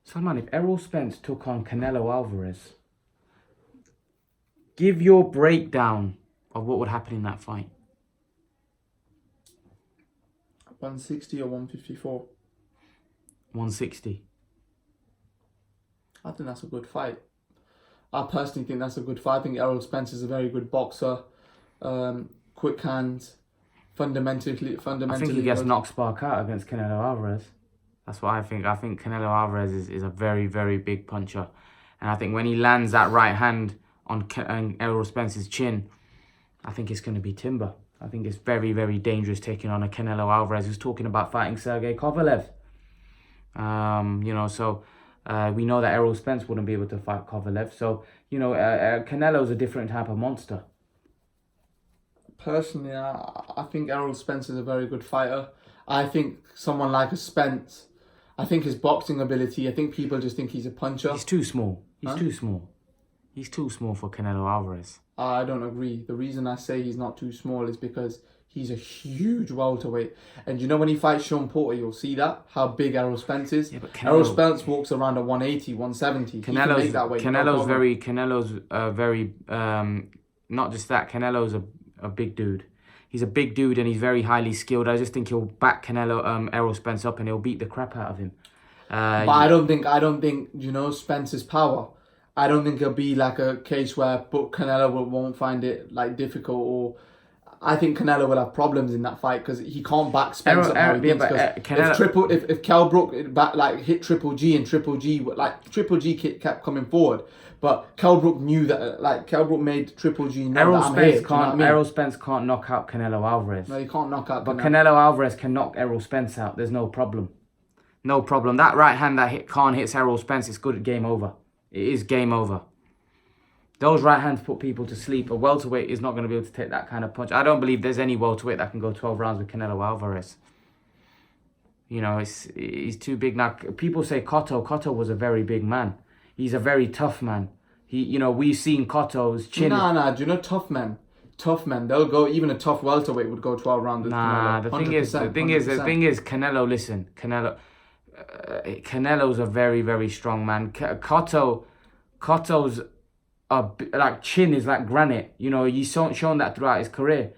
Salman, if Errol Spence took on Canelo Alvarez, give your breakdown of what would happen in that fight. 160 or 154? 160. I think that's a good fight. I personally think that's a good fight. I think Errol Spence is a very good boxer. Quick hands. Fundamentally. I think he gets knocked spark out against Canelo Alvarez. That's what I think. I think Canelo Alvarez is a very, very big puncher. And I think when he lands that right hand on Errol Spence's chin, I think it's going to be timber. I think it's very, very dangerous taking on a Canelo Alvarez who's talking about fighting Sergey Kovalev. So we know that Errol Spence wouldn't be able to fight Kovalev. So, Canelo's a different type of monster. Personally, I think Errol Spence is a very good fighter. I think someone like a Spence, I think his boxing ability, I think people just think he's a puncher. He's too small. Too small. He's too small for Canelo Alvarez. I don't agree. The reason I say he's not too small is because he's a huge welterweight. And when he fights Sean Porter, you'll see that, how big Errol Spence is. Yeah, but Errol Spence walks around at 180, 170. Canelo's very, not just that, Canelo's a big dude. He's a big dude and he's very highly skilled. I just think he'll back Errol Spence up and he'll beat the crap out of him. But I don't think, Spence's power. I don't think it'll be like a case where Canelo won't find it difficult, or I think Canelo will have problems in that fight because he can't back Spence up how he thinks. If Kell Brook hit Triple G and Triple G kept coming forward, but Kell Brook knew that Kell Brook made Triple G know Errol Spence can't knock out Canelo Alvarez. No, he can't knock out. But Canelo Alvarez can knock Errol Spence out. There's no problem. No problem. That right hand that Khan hits Errol Spence, it's good. Game over. It is game over. Those right hands put people to sleep. A welterweight is not going to be able to take that kind of punch. I don't believe there's any welterweight that can go 12 rounds with Canelo Alvarez. He's too big. Now, people say Cotto. Cotto was a very big man. He's a very tough man. We've seen Cotto's chin. Nah. Do you know tough men? Tough men. They'll go. Even a tough welterweight would go 12 rounds with Canelo. The thing is, Canelo. Listen, Canelo's a very, very strong man. Cotto's chin is like granite. He's shown that throughout his career.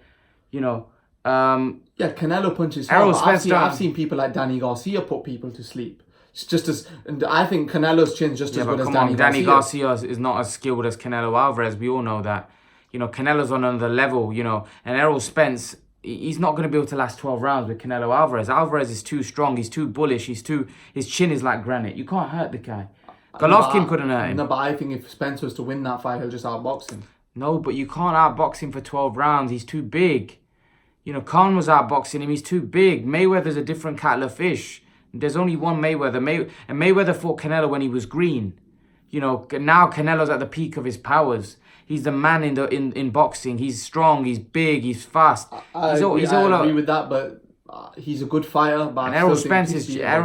Canelo punches hard. I've seen people like Danny Garcia put people to sleep. It's just as, and I think Canelo's chin's just as good as Danny Garcia. Danny Garcia is not as skilled as Canelo Alvarez. We all know that. Canelo's on another level. And Errol Spence, he's not going to be able to last 12 rounds with Canelo Alvarez. Alvarez is too strong. He's too bullish. His chin is like granite. You can't hurt the guy. Golovkin couldn't hurt him. No, but I think if Spence was to win that fight, he'll just outbox him. No, but you can't outbox him for 12 rounds. He's too big. Khan was outboxing him. He's too big. Mayweather's a different kettle of fish. There's only one Mayweather. And Mayweather fought Canelo when he was green. Now Canelo's at the peak of his powers. He's the man in boxing. He's strong. He's big. He's fast. I agree with that, but he's a good fighter. But and Errol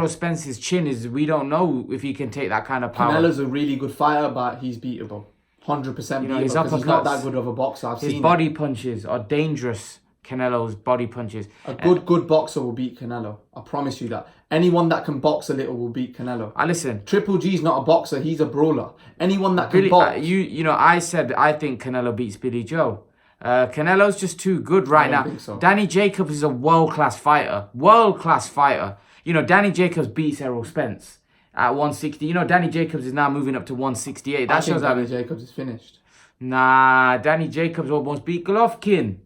Spence's chin is, we don't know if he can take that kind of power. Canelo's a really good fighter, but he's beatable. 100% beatable because he's not that good of a boxer. His body punches are dangerous. Canelo's body punches. A good boxer will beat Canelo. I promise you that. Anyone that can box a little will beat Canelo. Listen. Triple G's not a boxer. He's a brawler. Anyone that can box. I said I think Canelo beats Billy Joe. Canelo's just too good right now. Think so. Danny Jacobs is a world-class fighter. Danny Jacobs beats Errol Spence at 160. Danny Jacobs is now moving up to 168. That shows Danny Jacobs is finished. Nah, Danny Jacobs almost beat Golovkin.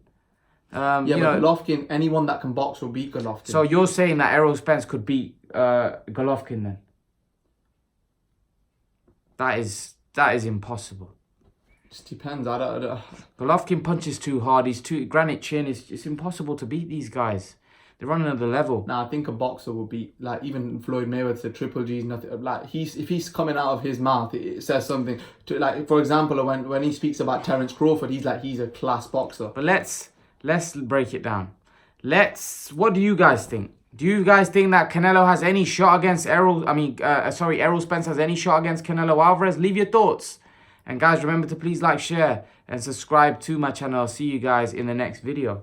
But Golovkin, anyone that can box will beat Golovkin. So you're saying that Errol Spence could beat Golovkin then? That is impossible. Just depends. I don't. Golovkin punches too hard. He's too granite chin. It's impossible to beat these guys. They're on another level. I think a boxer will beat, even Floyd Mayweather said Triple G's nothing. If he's coming out of his mouth, it says something. For example, when he speaks about Terence Crawford, he's a class boxer. But let's break it down. What do you guys think? Do you guys think that Canelo has any shot against Errol Spence has any shot against Canelo Alvarez? Leave your thoughts. And guys, remember to please like, share, and subscribe to my channel. I'll see you guys in the next video.